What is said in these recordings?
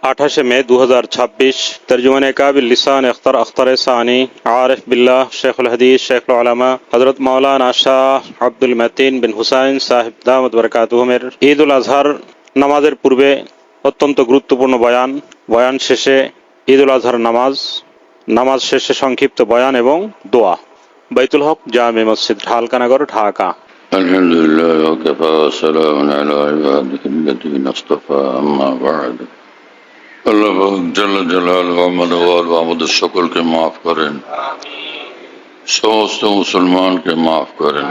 28 मई 2026 तर्जुमान काबिल लिसान अख्तर अख्तर सानी आरिफ बिल्लाह शेखुल हदीस शेखुल उलमा हजरत मौलाना शाह আব্দুল মতিন বিন হুসাইন সাহেব দামত বরকাতুহুমের ঈদ উল আজহার নামাজের পূর্বে অত্যন্ত গুরুত্বপূর্ণ বয়ান শেষে ঈদ উল আজহার নামাজ শেষে সংক্ষিপ্ত বয়ান এবং দোয়া। বাইতুল হক জামে মসজিদ ঢালকানগর, ঢাকা। আলহামদুলিল্লাহ ওয়াকাফা ওয়া সালামুন আলা ইবাদিহিল্লাযীনা ইসতাফা, আম্মা বা'দ। আল্লাহ জাল্লা জালালুহু আমাদের সকলকে মাফ করেন, সমস্ত মুসলমানকে মাফ করেন।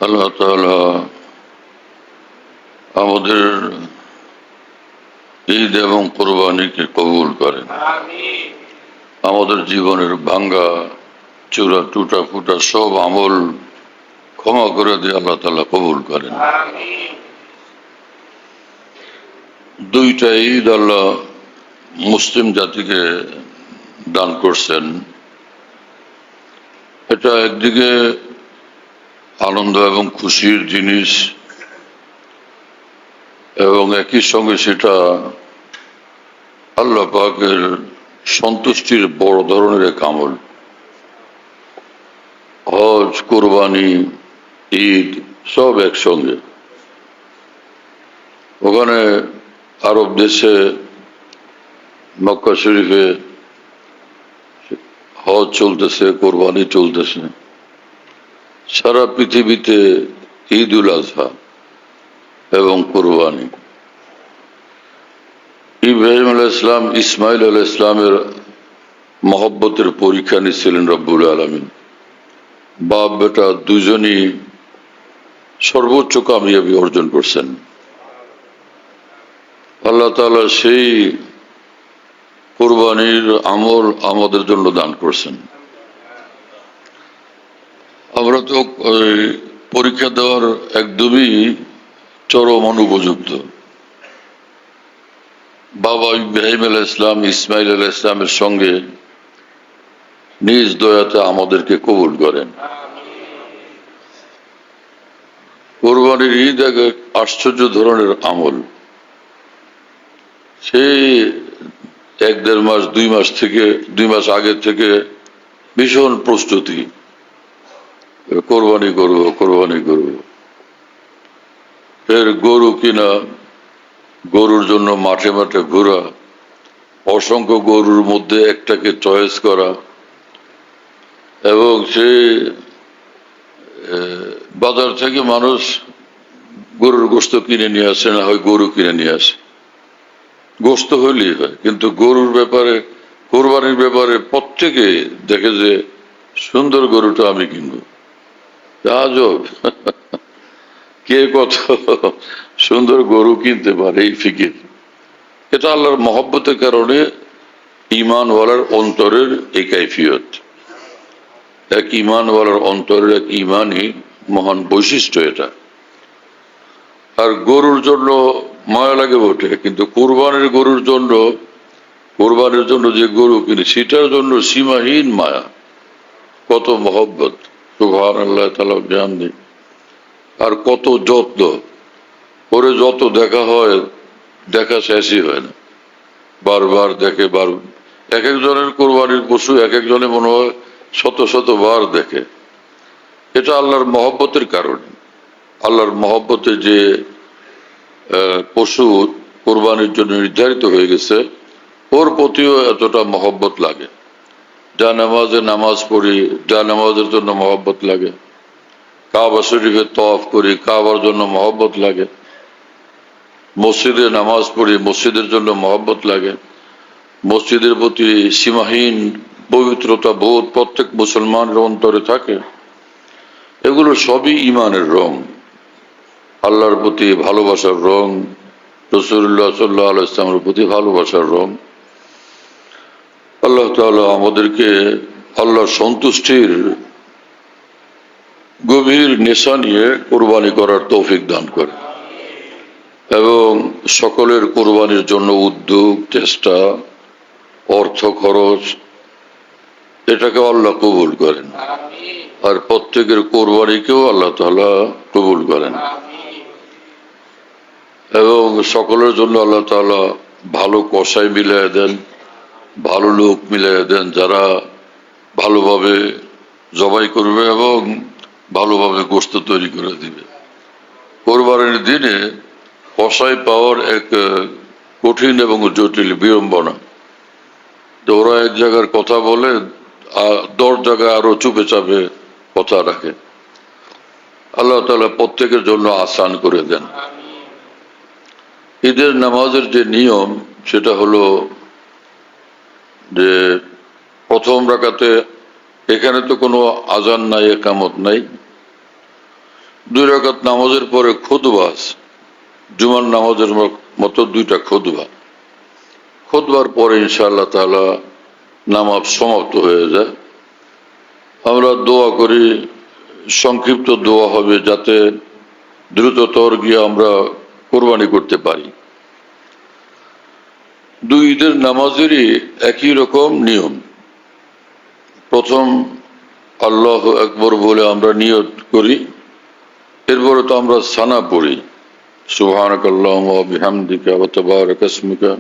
আল্লাহ তাআলা আমাদের ঈদ এবং কুরবানিকে কবুল করেন। আমাদের জীবনের ভাঙ্গা চূড়া টুটা ফুটা সব আমল ক্ষমা করে দিয়ে আল্লাহ তাআলা কবুল করেন। দুইটা ঈদ আল্লাহ মুসলিম জাতিকে দান করছেন। এটা একদিকে আনন্দ এবং খুশির জিনিস এবং একই সঙ্গে সেটা আল্লাহ পাকের সন্তুষ্টির বড় ধরনের এক আমল। হজ, কুরবানি, ঈদ সব একসঙ্গে। ওখানে আরব দেশে মক্কা শরীফে হজ চলতেছে, কোরবানি চলতেছে। সারা পৃথিবীতে ঈদ উল আজহা এবং কোরবানি। ইব্রাহিম আলাইহিস সালাম ইসমাইল আলাইহিস সালামের মহব্বতের পরীক্ষা নিচ্ছিলেন রব্বুল আলামিন। বাপ বেটা দুজনই সর্বোচ্চ কামিয়াবি অর্জন করছেন। আল্লাহ তাআলা সেই কুরবানির আমল আমাদের জন্য দান করছেন। আমরা তো পরীক্ষা দেওয়ার একদমই চরম অনুপযুক্ত। বাবা ইব্রাহিম আলাইহিস সালাম ইসমাইল আলাইহিস সালামের সঙ্গে নিজ দয়াতে আমাদেরকে কবুল করেন। কুরবানির ঈদ এক আশ্চর্য ধরনের আমল। সেই 1-1.5 মাস 2 মাস আগে থেকে ভীষণ প্রস্তুতি, কোরবানি করব। ফের গরু কিনা, গরুর জন্য মাঠে মাঠে ঘোরা, অসংখ্য গরুর মধ্যে একটাকে চয়েস করা, এবং সে বাজার থেকে মানুষ গরুর গোশত কিনে নিয়ে আসে, না হয় গরু কিনে নিয়ে আসে। গোশত হইলেই হয়, কিন্তু গরুর ব্যাপারে, কোরবানির ব্যাপারে প্রত্যেকে দেখে যে সুন্দর গরুটা আমি কিনবো। আজব, কে কত সুন্দর গরু কিনতে পারে, এই ফিকির। এটা আল্লাহর মহব্বতের কারণে ঈমানওয়ালার অন্তরের এই কাইফিয়ত। এক ঈমানওয়ালার অন্তরের এক ঈমানই মহান বৈশিষ্ট্য এটা। আর গরুর জন্য মায়া লাগে বটে, কিন্তু কোরবানির জন্য যে গরু কিনে, সেটার জন্য সীমাহীন মায়া, কত মহব্বত। সুবহানাল্লাহ তাআলা বিহামদি। আর কত যত্ন করে, যত দেখা হয়, দেখা শেষই হয় না। বারবার দেখে, এক একজনের কোরবানির পশু এক একজনে মনে হয় শত বার দেখে। এটা আল্লাহর মহব্বতের কারণে। আল্লাহর মহব্বতে যে পশু কোরবানির জন্য নির্ধারিত হয়ে গেছে, ওর প্রতিও এতটা মহব্বত লাগে। যা নামাজ পড়ি, যা নামাজের জন্য মহব্বত লাগে। কাবা শরীফে তওয়াফ করি, কাবার জন্য মহব্বত লাগে। মসজিদে নামাজ পড়ি, মসজিদের জন্য মহব্বত লাগে। মসজিদের প্রতি সীমাহীন পবিত্রতা বোধ প্রত্যেক মুসলমানের অন্তরে থাকে। এগুলো সবই ঈমানের রং, আল্লাহর প্রতি ভালোবাসার রং, রাসূলুল্লাহ সাল্লাল্লাহু আলাইহি ওয়াসাল্লামের প্রতি ভালোবাসার রং। আল্লাহ তাআলা আমাদেরকে আল্লাহর সন্তুষ্টির গভীর নেশা নিয়ে কোরবানি করার তৌফিক দান করে, এবং সকলের কোরবানির জন্য উদ্যোগ, চেষ্টা, অর্থ খরচ, এটাকে আল্লাহ কবুল করেন। আর প্রত্যেকের কোরবানিকেও আল্লাহ তাআলা কবুল করেন। এবং সকলের জন্য আল্লাহ তাআলা ভালো কসাই মিলিয়ে দেন, ভালো লোক মিলিয়ে দেন যারা ভালোভাবে জবাই করবে এবং ভালোভাবে গোশত তৈরি করে দিবে। কোরবানির দিনে কসাই পাওয়ার এক কঠিন এবং জটিল বিড়ম্বনা। তো ওরা এক জায়গার কথা বলে 10 জায়গায় আরো চুপে চাপে কথা রাখে। আল্লাহ তাআলা প্রত্যেকের জন্য আসান করে দেন। ঈদের নামাজের যে নিয়ম সেটা হলো যে প্রথম রাকাতে এখানে তো কোনো আজান নাই, একামত নাই। 2 রাকাত নামাজের পরে খুতবা আছে, জুমার নামাজের মতো 2টা খুতবা। খুতবার পরে ইনশাআল্লাহ তাআলা নামাজ সমাপ্ত হয়ে যায়। আমরা দোয়া করি, সংক্ষিপ্ত দোয়া হবে যাতে দ্রুততর গিয়ে আমরা কোরবানি করতে পারি। 2 ঈদের নামাজেরই একই রকম নিয়ম। প্রথম আল্লাহু আকবার বলে আমরা নিয়ত করি, এরপরে তো আমরা সানা পড়ি, সুবহানাকাল্লাহুম্মা ওয়া বিহামদিকা ওয়া তাবারাকা ইসমুকা,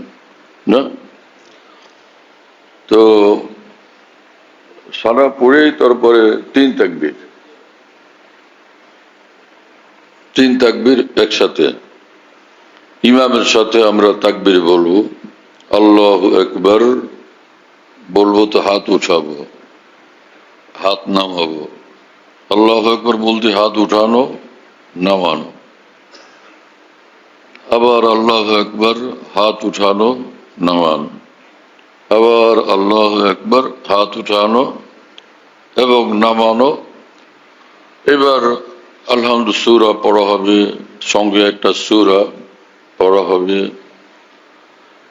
না? তো সানা পড়েই তারপরে 3 তাকবীর, 3 তাকবীর একসাথে ইমামের সাথে আমরা তাকবীর বলবো। আল্লাহু আকবার বলবো তো হাত উঠাবো, হাত নামাবো। আল্লাহু আকবার বলতে হাত উঠানো, নামানো, আবার আল্লাহু আকবার হাত উঠানো, নামানো, আবার আল্লাহু আকবার হাত উঠানো এবং নামানো। এবার আলহামদুলিল্লাহ সূরা পড়া হবে, সঙ্গে একটা সূরা পড়া হবে।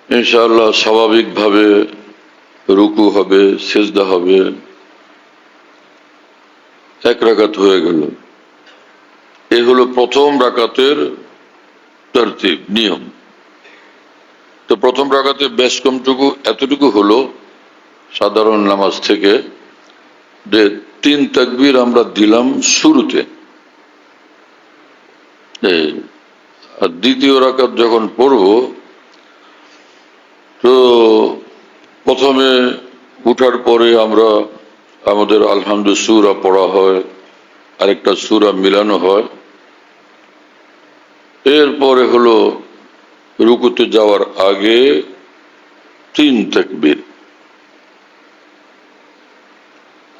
ইনশাআল্লাহ স্বাভাবিকভাবে রুকু হবে, সিজদা হবে। 1 রাকাত হয়ে গেল। এ হলো প্রথম রাকাতের তরতিব, নিয়ম। তো প্রথম রাকাতে বেশ কমটুকু এতটুকু হলো সাধারণ নামাজ থেকে, যে 3 তাকবীর আমরা দিলাম শুরুতে। আর দ্বিতীয় রাকাত যখন পড়ব, তো প্রথমে উঠার পরে আমরা আমাদের আলহামদুলিল্লাহ সূরা পড়া হয়, আরেকটা সূরা মিলানো হয়। এরপরে হলো রুকুতে যাওয়ার আগে 3 তাকবীর।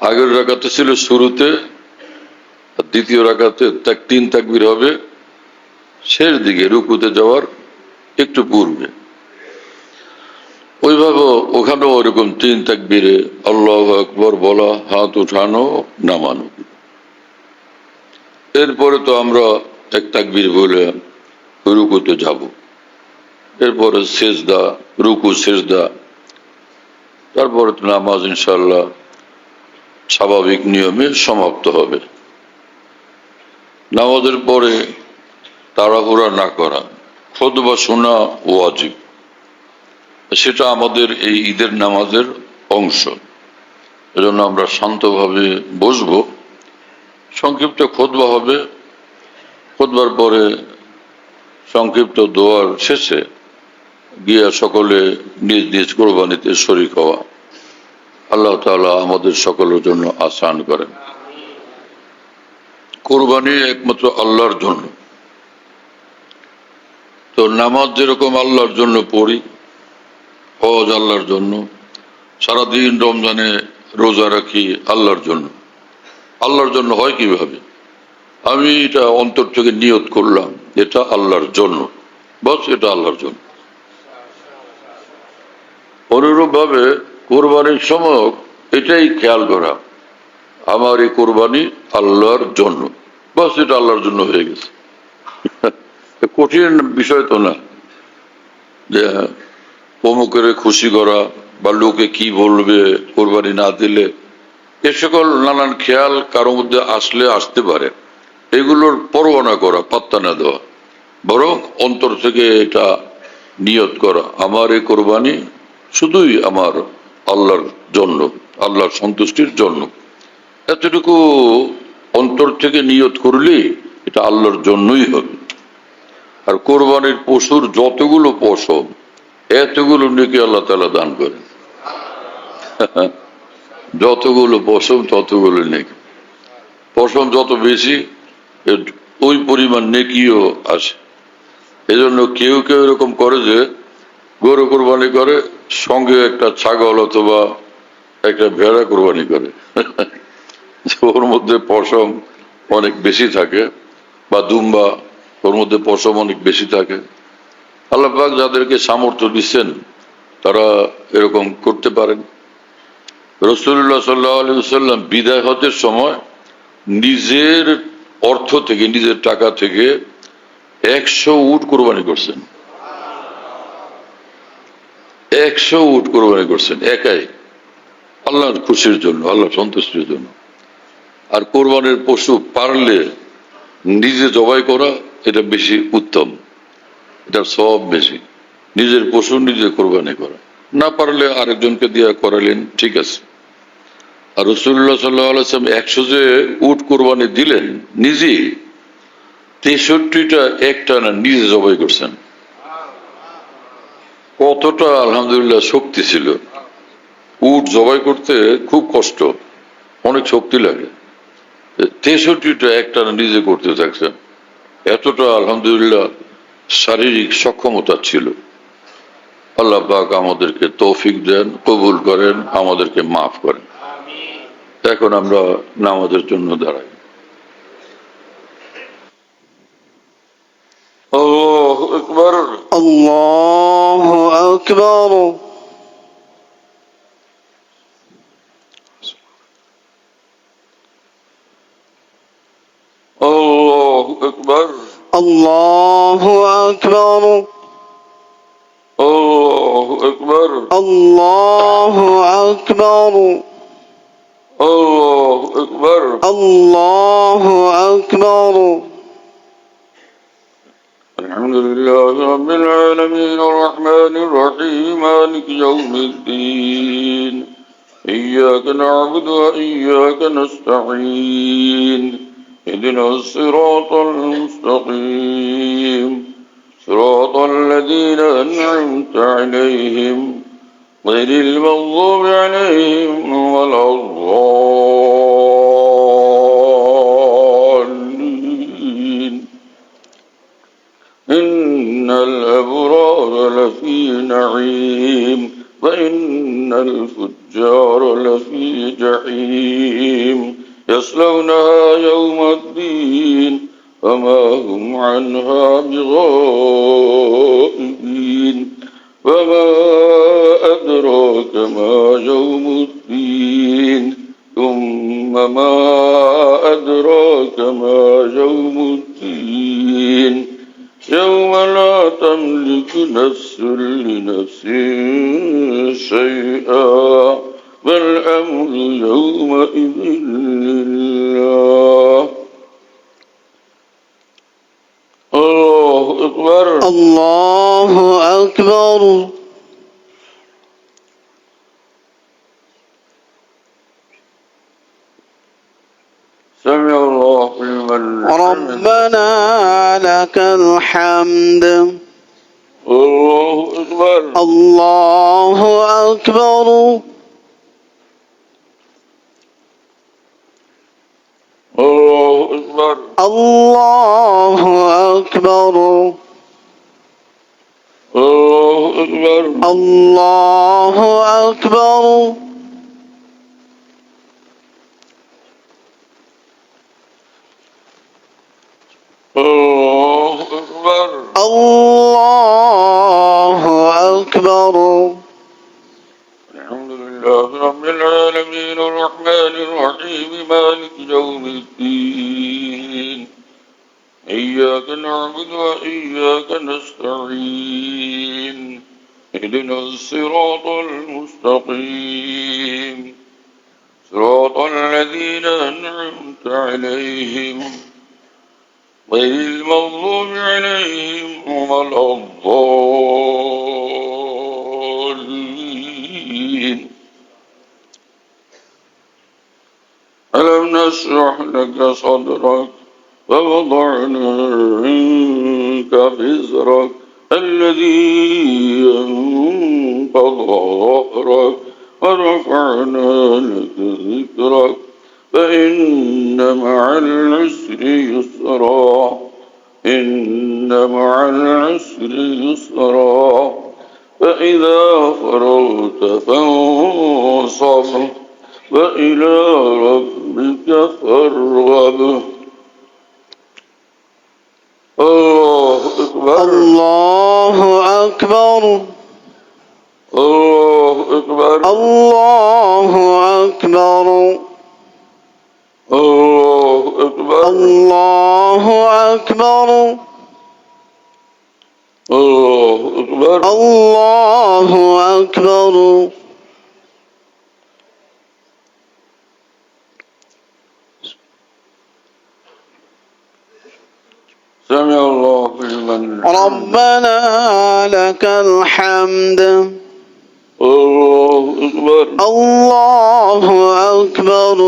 আগের রাকাতে ছিল শুরুতে, আর দ্বিতীয় রাকাতে 3 তাকবীর হবে শেষ দিকে, রুকুতে যাওয়ার একটু পূর্বে। ওইভাবে ওখানেও ওরকম 3 তাকবীরে আল্লাহু আকবার বলা, হাত উঠানো, নামানো। এরপরে তো আমরা 1 তাকবীর বলে রুকুতে যাব। এরপরে সিজদা, রুকু সিজদা, তারপরে তো নামাজ ইনশাআল্লাহ স্বাভাবিক নিয়মে সমাপ্ত হবে। নামাজের পরে তাড়াহুড়া না করা, খুতবা শোনা ওয়াজিব। সেটা আমাদের এই ঈদের নামাজের অংশ। এজন্য আমরা শান্তভাবে বসবো, সংক্ষিপ্ত খুতবা হবে। খুতবার পরে সংক্ষিপ্ত দোয়ার শেষে গিয়া সকলে নিজ নিজ কোরবানিতে শরীক হওয়া। আল্লাহ তাআলা আমাদের সকলের জন্য আসান করেন। কোরবানি একমাত্র আল্লাহর জন্য। তো নামাজ যেরকম আল্লাহর জন্য পড়ি, হজ আল্লাহর জন্য, সারাদিন রমজানে রোজা রাখি আল্লাহর জন্য। আল্লাহর জন্য হয় কিভাবে? আমি এটা অন্তর থেকে নিয়ত করলাম এটা আল্লাহর জন্য, বস এটা আল্লাহর জন্য। অনুরূপ ভাবে কোরবানির সময় এটাই খেয়াল করা, আমার এই কোরবানি আল্লাহর জন্য, বস এটা আল্লাহর জন্য হয়ে গেছে। কঠিন বিষয় তো না যে অমুকের খুশি করা বা লোকে কি বলবে কোরবানি না দিলে, এ সকল নানান খেয়াল কারো মধ্যে আসলে আসতে পারে। এগুলোর পরোয়া না করা, পাত্তা না দেওয়া, বরং অন্তর থেকে এটা নিয়ত করা, আমার এই কোরবানি শুধুই আমার আল্লাহর জন্য, আল্লাহর সন্তুষ্টির জন্য। এতটুকু অন্তর থেকে নিয়ত করলে এটা আল্লাহর জন্যই হবে। আর কোরবানির পশুর যতগুলো পশম এতগুলো নেকি আল্লাহ তাআলা দান করেন। যতগুলো পশম ততগুলো নেকি, পশম যত বেশি ওই পরিমাণ নেকিও আসে। এজন্য কেউ কেউ এরকম করে যে গরু কোরবানি করে সঙ্গে একটা ছাগল অথবা একটা ভেড়া কোরবানি করে, ওর মধ্যে পশম অনেক বেশি থাকে, বা দুম্বা, ওর মধ্যে পশম অনেক বেশি থাকে। আল্লাহ পাক যাদেরকে সামর্থ্য দিচ্ছেন তারা এরকম করতে পারেন। রাসূলুল্লাহ সাল্লাল্লাহু আলাইহি ওয়াসাল্লাম বিদায় হজের সময় নিজের অর্থ থেকে, নিজের টাকা থেকে 100 উট কোরবানি করছেন। 100 উট কোরবানি করছেন একাই, আল্লাহর খুশির জন্য, আল্লাহর সন্তুষ্টির জন্য। আর কোরবানির পশু পারলে নিজে জবাই করা এটা বেশি উত্তম, এটার সওয়াব বেশি। নিজের পশু নিজে কোরবানি করা, না পারলে আরেকজনকে দিয়ে করালেন, ঠিক আছে। আর রাসূলুল্লাহ সাল্লাল্লাহু আলাইহি ওয়াসাল্লাম 100 যে উট কোরবানি দিলেন নিজে, 63টা একটানা নিজে জবাই করছেন। কতটা আলহামদুলিল্লাহ শক্তি ছিল! উট জবাই করতে খুব কষ্ট, অনেক শক্তি লাগে। 63টা একটানা নিজে করতে থাকছেন, এতটা আলহামদুলিল্লাহ শারীরিক সক্ষমতা ছিল। আল্লাহ পাক আমাদেরকে তৌফিক দেন, কবুল করেন, আমাদেরকে মাফ করেন। এখন আমরা নামাজের জন্য দাঁড়াই। আল্লাহু আকবার, আল্লাহু আকবার, আল্লাহু আকবার, আল্লাহু আকবার, আল্লাহু আকবার, আল্লাহু আকবার, আল্লাহু আকবার। আল্লাহু আকবার। الحمد لله رب العالمين الرحمن الرحيم مالك يوم الدين إياك نعبد وإياك نستعين اهدنا الصراط المستقيم صراط الذين أنعمت عليهم غير المغضوب عليهم ولا الضالين. إن الأبرار لفي نعيم وإن الفجار لفي جحيم يصلونها يوم الدين وما هم عنها بغائبين. وما أدراك ما يوم الدين ثم ما أدراك ما يوم الدين يوم لا تملك نفس لنفس شيئا والأمر يومئذ لله. الله أكبر، الله أكبر. سمع الله لمن ربنا لك الحمد. الله أكبر، الله أكبر. الله أكبر، الله أكبر. الله أكبر، الله أكبر. الله أكبر. الله أكبر. الحمد لله رب العالمين الرحمن الرحيم مالك يوم الدين إياك نعبد وإياك نستعين اهدنا الصراط المستقيم صراط الذين أنعمت عليهم غير المغضوب عليهم ولا الضالين. ألم نشرح لك صدرك ووضعنا عنك عنك وزرك الذي ينقض ظهرك ورفعنا لك ذكرك فإن مع العسر يسرا إن مع العسر يسرا فإذا فرغت فانصب وإلى ربك فارغب. الله أكبر الله أكبر الله أكبر الله أكبر الله أكبر الله أكبر الله أكبر الله أكبر. سمع الله لمن ربنا لك الحمد. الله أكبر الله أكبر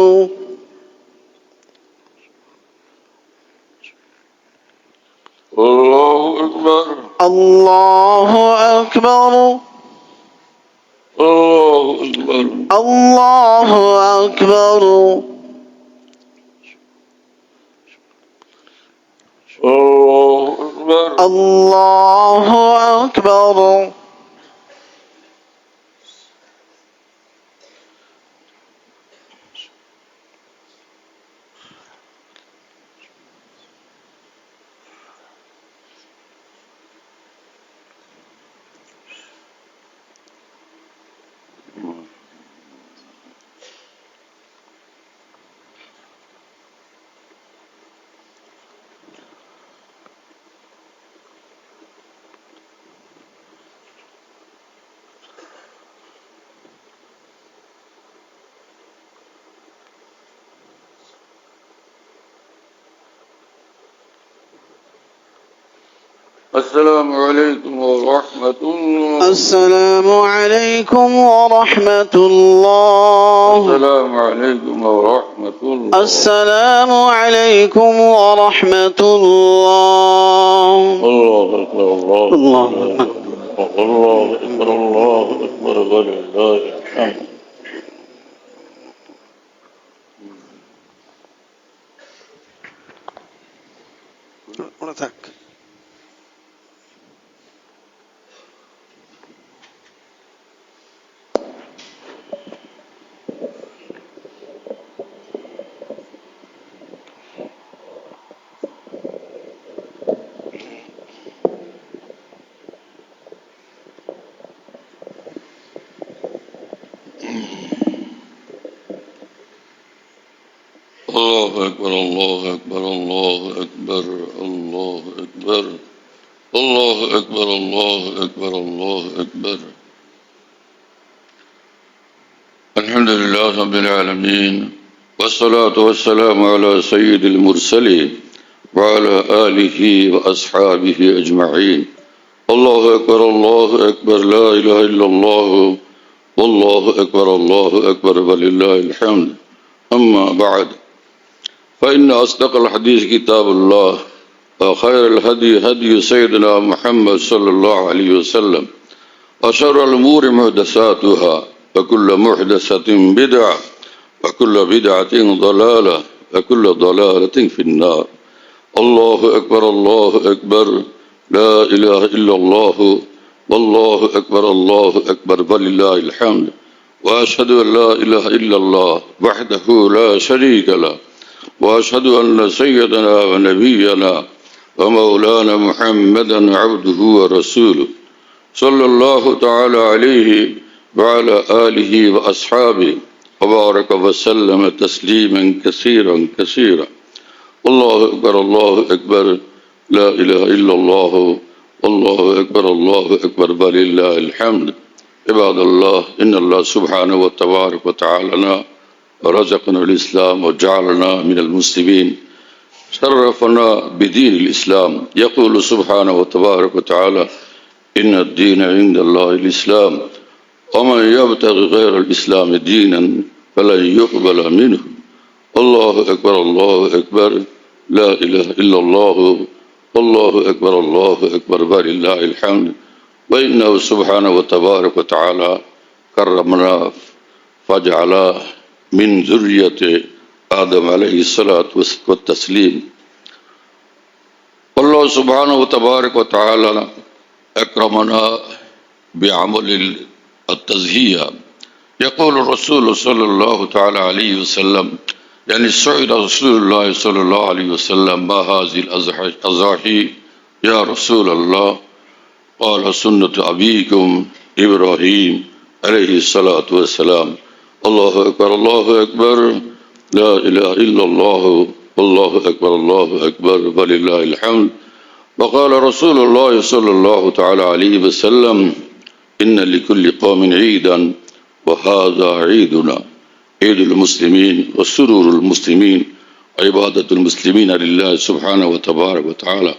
الله أكبر الله أكبر الله أكبر الله أكبر الله أكبر الله أكبر. السلام عليكم ورحمة الله. السلام عليكم ورحمة الله. السلام عليكم ورحمة الله. السلام عليكم ورحمة الله. الله أكبر الله الله أكبر الله أكبر الله أكبر ولله الحمد. الله أكبر الله أكبر الله أكبر الله أكبر الله أكبر الله أكبر الله أكبر. الحمد لله رب العالمين والصلاة والسلام على سيد المرسلين وعلى آله وأصحابه أجمعين. الله أكبر الله أكبر لا إله إلا الله والله أكبر ولله الحمد. أما بعد فإن أصدق الحديث كتاب الله وخير الهدي هدي سيدنا محمد صلى الله عليه وسلم وشر الأمور محدثاتها وكل محدثة بدعة وكل بدعة ضلالة وكل ضلالة في النار. الله أكبر لا إله إلا الله والله أكبر ولله الحمد. وأشهد أن لا إله إلا الله وحده لا شريك له وأشهد أن سيدنا ونبينا ومولانا محمدا عبده ورسوله صلى الله تعالى عليه وعلى آله وأصحابه وبارك وسلم تسليما كثيرا كثيرا. الله أكبر لا إله إلا الله والله أكبر ولله الحمد. عباد الله إن الله سبحانه وتعالى رزقنا الإسلام وجعلنا من المسلمين شرفنا بدين الإسلام. يقول سبحانه وتعالى إن الدين عند الله الإسلام ومن يبتغي غير الإسلام دينا فلن يقبل منه. الله أكبر لا إله إلا الله الله أكبر ولله الحمد وإنه سبحانه وتبارك وتعالى كرمنا فجعل من ذرية آدم عليه الصلاة والتسليم. الله سبحانه وتبارك وتعالى أكرمنا بعمل التزكية. يقول الرسول صلى الله تعالى عليه وسلم يعني سئل رسول الله صلى الله عليه وسلم ما هذه الأضاحي يا رسول الله؟ قال سنة أبيكم إبراهيم عليه الصلاة والسلام. الله أكبر لا إله إلا الله الله أكبر ولله الحمد. وقال رسول الله صلى الله تعالى عليه وسلم إن لكل قوم عيدا وهذا عيدنا عيد المسلمين وسرور المسلمين عبادة المسلمين لله سبحانه وتبارك وتعالى.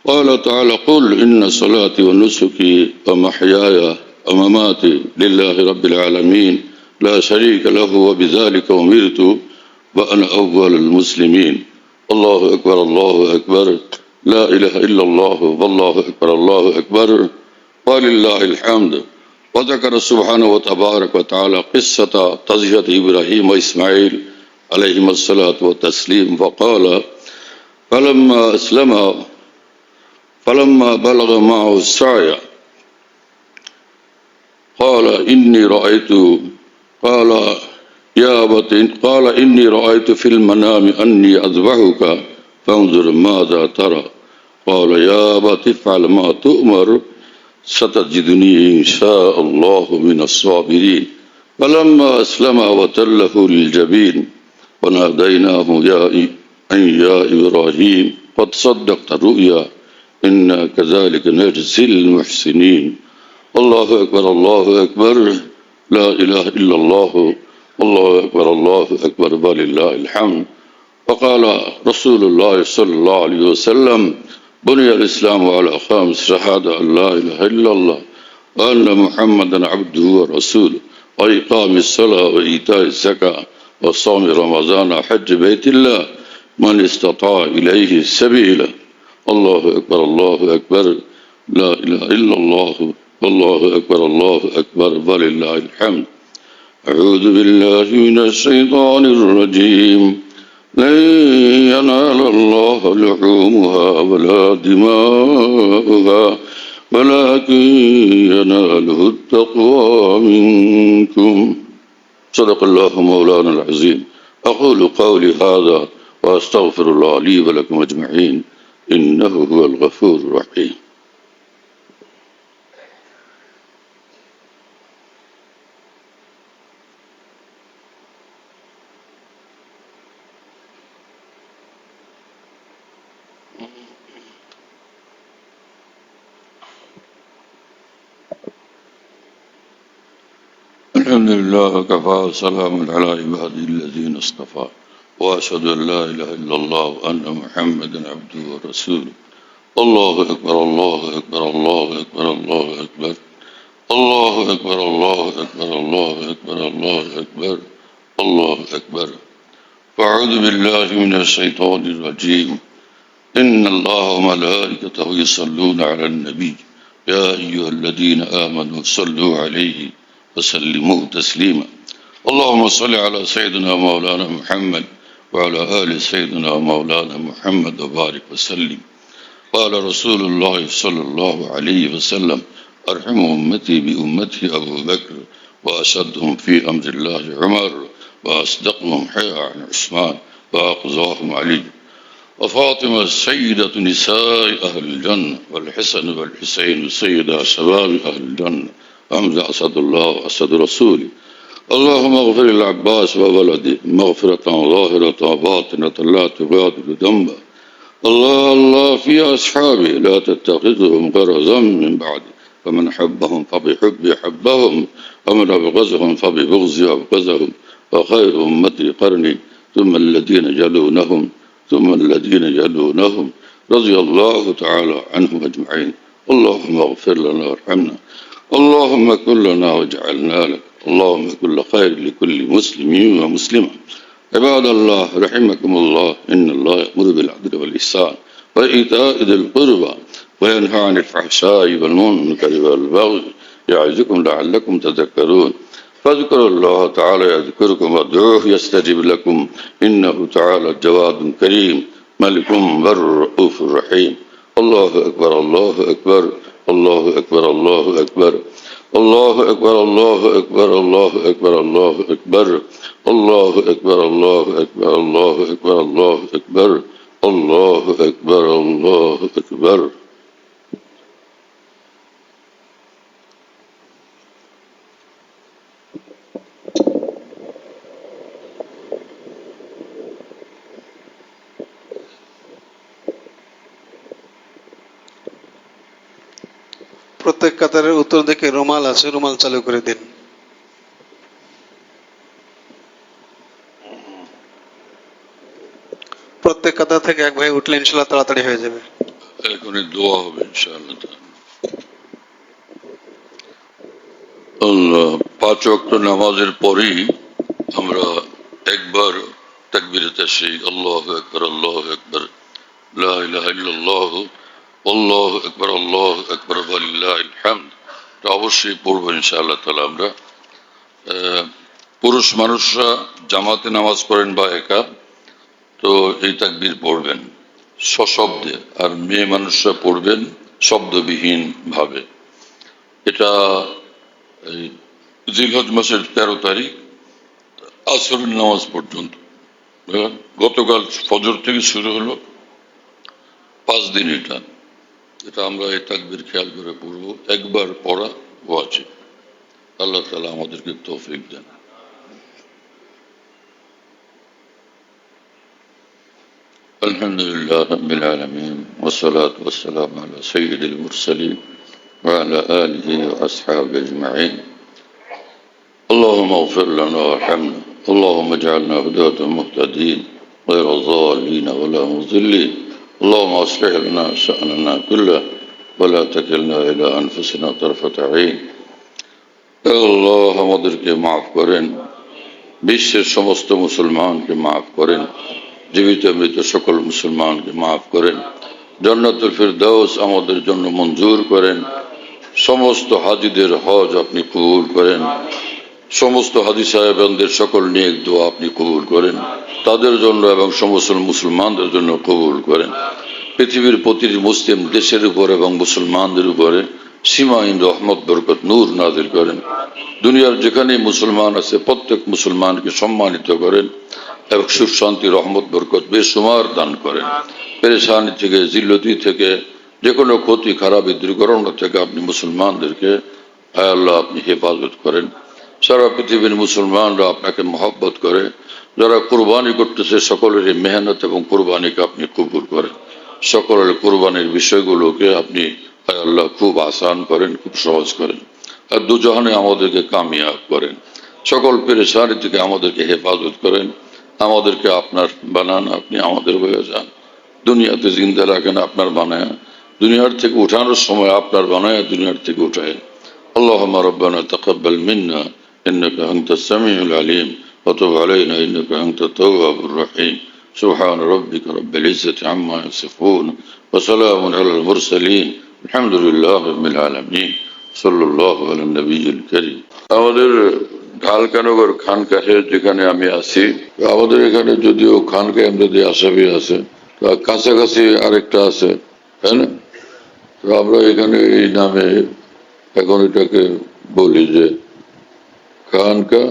قال تعالى قل إن صلاتي ونسكي ومحياي ومماتي لله رب العالمين لا شريك له وبذلك أمرت وأنا أول المسلمين. الله أكبر لا إله إلا الله والله أكبر ولله الحمد. وذكر سبحانه وتبارك وتعالى قصة تزكية إبراهيم وإسماعيل عليهما الصلاة والتسليم فقال فلما بلغ معه السعي قال إني رأيت في المنام أني أذبحك فانظر ماذا ترى؟ قال يا أبت افعل ما تؤمر ستجدني إن شاء الله من الصابرين. فلما أسلم وتله للجبين وناديناه يا إبراهيم قد صدقت الرؤيا إنا كذلك نجزي المحسنين. الله أكبر لا إله إلا الله الله أكبر ولله الحمد. وقال رسول الله صلى الله عليه وسلم بني الإسلام على خمس شهادة أن لا إله إلا الله وأن محمدا عبده ورسوله وإقام الصلاة وإيتاء الزكاة وصوم رمضان وحج بيت الله من استطاع إليه سبيلا. الله أكبر لا إله إلا الله والله أكبر ولله الحمد. أعوذ بالله من الشيطان الرجيم. لن ينال الله لحومها ولا دماؤها ولكن يناله التقوى منكم. صدق الله مولانا العظيم. أقول قولي هذا وأستغفر الله لي ولكم أجمعين إنه هو الغفور الرحيم. الحمد لله وكفى وسلام على عباده الذين اصطفى وأشهد أن لا إله إلا الله وأن محمدا عبده ورسوله. الله أكبر الله أكبر الله أكبر الله أكبر الله أكبر الله أكبر الله أكبر الله أكبر الله أكبر. فأعوذ بالله من الشيطان الرجيم. إن الله وملائكته يصلون على النبي يا أيها الذين آمنوا صلوا عليه وسلموا تسليما. اللهم صل على سيدنا مولانا محمد وعلى آل سيدنا مولانا محمد وبارك وسلم. قال رسول الله صلى الله عليه وسلم أرحم أمتي بأمته أبو بكر وأشدهم في أمر الله عمر وأصدقهم حياء عثمان وأقضاهم علي وفاطمة سيدة نساء أهل الجنة والحسن والحسين سيدا شباب أهل الجنة حمزة أسد الله وأسد رسولي. اللهم اغفر للعباس وولده مغفرة ظاهرة وباطنة لا تغادر ذنبا. الله في أصحابه لا تتخذهم غرضا من بعده فمن حبهم فبحب حبهم ومن أبغضهم فببغض أبغضهم وخير أمتي قرني ثم الذين يلونهم رضي الله تعالى عنهم أجمعين. اللهم اغفر لنا وارحمنا. اللهم كن لنا واجعلنا لك. اللهم كل خير لكل مسلم ومسلمة. عباد الله رحمكم الله إن الله يأمر بالعدل والإحسان وإيتاء ذي القربى وينهى عن الفحشاء والمنكر والبغي يعظكم لعلكم تذكرون فاذكروا الله تعالى يذكركم وادعوه يستجب لكم إنه تعالى جواد كريم ملك بر رؤوف رحيم الله أكبر الله أكبر الله أكبر الله أكبر الله أكبر الله أكبر الله أكبر الله أكبر الله أكبر الله أكبر الله أكبر الله أكبر الله أكبر الله أكبر প্রত্যেক কাতারের উত্তর দিকে রুমাল আছে, রুমাল চালু করে দিন। প্রত্যেক কাতার থেকে এক ভাই উঠলে ইনশাআল্লাহ তাড়াতাড়ি হয়ে যাবে। এখনই দোয়া হবে ইনশাআল্লাহ। আল্লাহ, 5 ওয়াক্ত নামাজের পরেই আমরা একবার তাকবীরে তাশরীক আল্লাহু আকবার আল্লাহু আকবার লা ইলাহা ইল্লাল্লাহ আল্লাহু আকবার আল্লাহু আকবার ওয়ালিল্লাহিল হামদ এটা অবশ্যই পড়ব ইনশাআল্লাহ তাআলা। আমরা পুরুষ মানুষরা জামাতে নামাজ পড়েন বা একা, তো এই তাকবীর পড়বেন সশব্দে, আর মেয়ে মানুষরা পড়বেন শব্দবিহীন ভাবে। এটা জিলহজ মাসের 13 তারিখ আসরের নামাজ পর্যন্ত, গতকাল ফজর থেকে শুরু হলো 5 দিন। এটা আমরা এই তাকবীর খেয়াল করে পড়ব, একবার পড়া ওয়াজিব। আল্লাহ তাআলা আমাদেরকে তৌফিক দেন। আলহামদুলিল্লাহ রাব্বিল আলামিন ওয়াসসালাতু ওয়াসসালামু আলা সাইয়্যিদিল মুরসালিন ওয়া আলা আলিহি ওয়া আসহাবিহি আজমাইন। اللهم اغفر لنا وارحمنا اللهم اجعلنا هداة مهتدين غير ضالين ولا مضلين اللهم اصلح لنا شأننا كله ولا تكلنا إلى أنفسنا طرفة عين। আল্লাহ আমাদেরকে মাফ করেন, বিশ্বের সমস্ত মুসলমানকে মাফ করেন, জীবিত মৃত সকল মুসলমানকে মাফ করেন, জান্নাতুল ফিরদাউস আমাদের জন্য মঞ্জুর করেন, সমস্ত হাজীদের হজ আপনি কবুল করেন, সমস্ত হাজী সাহেবদের সকল নেক দোয়া আপনি কবুল করেন, তাদের জন্য এবং সমস্ত মুসলমানদের জন্য কবুল করেন। পৃথিবীর প্রতিটি মুসলিম দেশের উপর এবং মুসলমানদের উপরে সীমাহীন রহমত বরকত নূর নাযিল করেন। দুনিয়ার যেখানে মুসলমান আছে প্রত্যেক মুসলমানকে সম্মানিত করেন এবং সুখ শান্তি রহমত বরকত বেশুমার দান করেন। পেরেশানি থেকে, জিল্লতি থেকে, যে কোনো ক্ষতি খারাপি দুর্ঘটনা থেকে আপনি মুসলমানদেরকে আয় আল্লাহ আপনি হেফাজত করেন। সারা পৃথিবীর মুসলমানরা আপনাকে মহব্বত করে, যারা কুরবানি করতেছে সকলের মেহনত এবং কুরবানিকে আপনি কবুল করেন। সকলের কুরবানির বিষয়গুলোকে আপনি আয় আল্লাহ খুব আসান করেন, খুব সহজ করেন, আর দুজাহানে আমাদেরকে কামিয়াব করেন। সকল পেরেশানি থেকে আমাদেরকে হেফাজত করেন, আমাদেরকে আপনার বানান, আপনি আমাদের হয়ে যান। দুনিয়াতে জিন্দা রাখেন আপনার বানায়, দুনিয়ার থেকে উঠানোর সময় আপনার বানায় দুনিয়ার থেকে উঠায়। আল্লাহুম্মা রাব্বানা তাকাব্বাল মিন্না ইন্নাকা আনতাস সামিউল আলিম ওয়া তুব আলাইনা ইন্নাকা আনতাত তাওয়াবুর রহিম। সুবহান রাব্বিকা রাব্বিল ইজ্জাতি আম্মা ইয়াসিফুন ওয়া সালামুন আলাল মুরসালিন আলহামদুলিল্লাহি রাব্বিল আলামিন সাল্লাল্লাহু আলা নবিয়্যিল কারীম। আমাদের ঢালকানগর খানকাহে যেখানে আমি আছি, আমাদের এখানে যদিও খানকাহে যদি আসামি আছে, কাছাকাছি আরেকটা আছে, তাই না? তো আমরা এখানে এই নামে এখন এটাকে বলি যে খানকা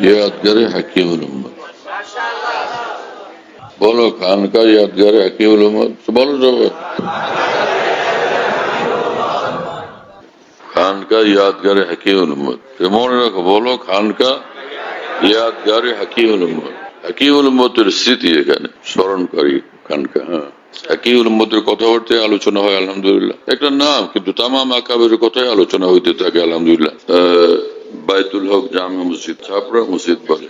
ইয়াদগারে হাকিমুল উম্মত। বলো খানকা ইয়াদগারে হাকিমুল উম্মত, বলো সবাই খানকা ইয়াদগারে হাকিমুল উম্মত। মনে রাখো, বলো খানকা ইয়াদগারে হাকিমুল উম্মত। হাকিমুল উম্মতের স্মৃতি এখানে স্মরণকারী খানকা। হ্যাঁ, হাকিমুল উম্মতের কথাবার্তায় আলোচনা হয় আলহামদুলিল্লাহ, একটা নাম, কিন্তু তামাম আকাবের কথাই আলোচনা হইতে থাকে আলহামদুলিল্লাহ। বাইতুল হক জামে মসজিদ, ছাপড়া মসজিদ বলে,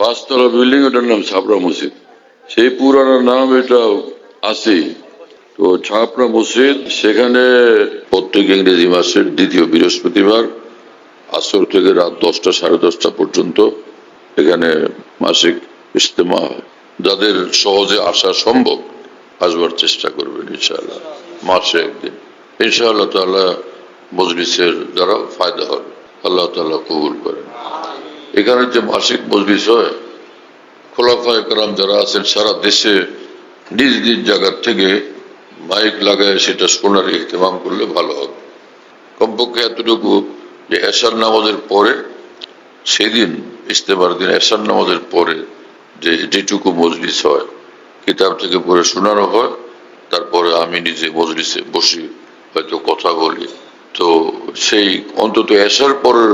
5 তলা বিল্ডিং, ওটার নাম ছাপড়া মসজিদ। সেই পুরানো নাম এটা আছে। তো ছাপড়া মসজিদ, সেখানে প্রত্যেক ইংরেজি মাসের 2য় বৃহস্পতিবার আসর থেকে রাত 10টা সাড়ে 10টা পর্যন্ত এখানে মাসিক ইজতেমা হয়। যাদের সহজে আসা সম্ভব আসবার চেষ্টা করবেন ইনশাআল্লাহ, মাসে একদিন ইনশাআল্লাহ তাআলা মজলিসের দ্বারা ফায়দা হবে, আল্লাহ তাআলা কবুল করেন। এখানে যে মাসিক মজলিস হয়, খোলাফায়ে কেরাম যারা আছেন সারা দেশে নিজ নিজ জায়গার থেকে মাইক লাগায় সেটা শোনার ইহতেমাম করলে ভালো হবে। কমপক্ষে এতটুকু যে এশার নামাজের পরে, সেদিন ইজতেমার দিন এশার নামাজের পরে যেটুকু মজলিস হয়, কিতাব থেকে পড়ে শোনানো হয়, তারপরে আমি নিজে মজলিসে বসি, হয়তো কথা বলি, তো সেই অন্তত এশার পরের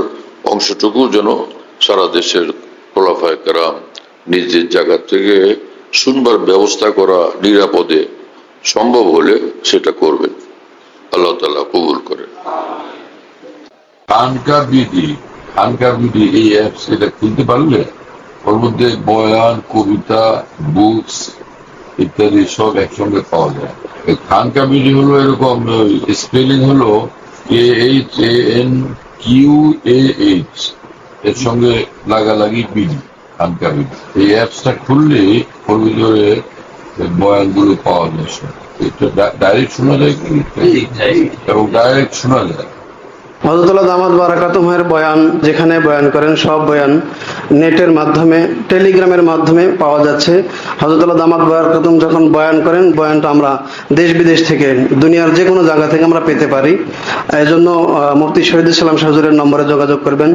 অংশটুকু যেন সারা দেশের খোলাফায়ে কেরাম নিজের জায়গা থেকে শুনবার ব্যবস্থা করা নিরাপদে সম্ভব হলে সেটা করবেন, আল্লাহ তাআলা কবুল করেন। খানকা বিডি এই অ্যাপস এটা খুলতে পারলে ওর মধ্যে বয়ান, কবিতা, বুকস ইত্যাদি সব একসঙ্গে পাওয়া যায়। খানকা বিডি হলো এরকম, স্পেলিং হলো KHANQAH, এর সঙ্গে লাগালাগি বিডি, খানকা বিডি। এই অ্যাপসটা খুললে ওর ভিতরে বয়ানগুলো পাওয়া যায়, এটা ডাইরেক্ট শোনা যায় কি, এবং ডাইরেক্ট শোনা যায়। হযরতুল্লাহ দামাত বারাকাতুহুর বয়ান যেখানে বয়ান করেন, সব বয়ান নেটের মাধ্যমে, টেলিগ্রামের মাধ্যমে পাওয়া যাচ্ছে। হযরতুল্লাহ দামাত বারাকাতুহু যখন বয়ান করেন, বয়ানটা আমরা দেশ বিদেশ থেকে, দুনিয়ার যে কোনো জায়গা থেকে আমরা পেতে পারি। এই জন্য মুফতি শহীদুল ইসলাম শাহ হুজুরের নম্বরে যোগাযোগ করবেন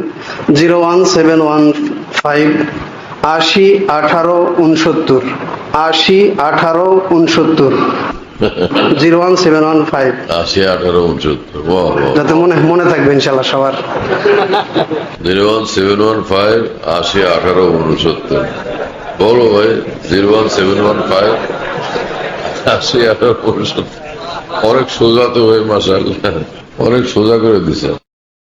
01715 80 18 69 80 18 69 01715 80 18 69, যাতে মনে থাকবে ইনশাআল্লাহ সবার। 01715 80 18 69। বলো ভাই, 01715 80 18 69। অনেক সোজা তো ভাই, মাশাআল্লাহ, অনেক সোজা করে দিছে।